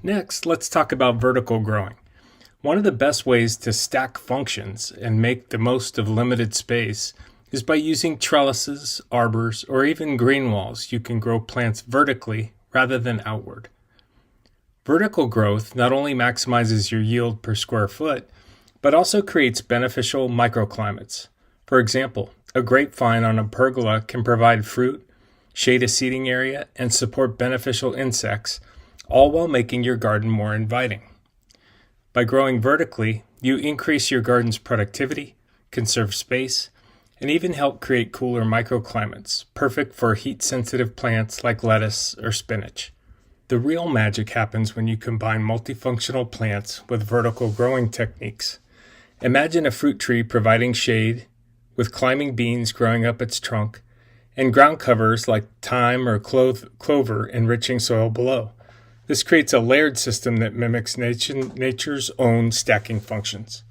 Next, let's talk about vertical growing. One of the best ways to stack functions and make the most of limited space is by using trellises, arbors, or even green walls. You can grow plants vertically rather than outward. Vertical growth not only maximizes your yield per square foot, but also creates beneficial microclimates. For example, a grapevine on a pergola can provide fruit, shade a seating area, and support beneficial insects, all while making your garden more inviting. By growing vertically, you increase your garden's productivity, conserve space, and even help create cooler microclimates, perfect for heat-sensitive plants like lettuce or spinach. The real magic happens when you combine multifunctional plants with vertical growing techniques. Imagine a fruit tree providing shade, with climbing beans growing up its trunk, and ground covers like thyme or clover enriching soil below. This creates a layered system that mimics nature's own stacking functions.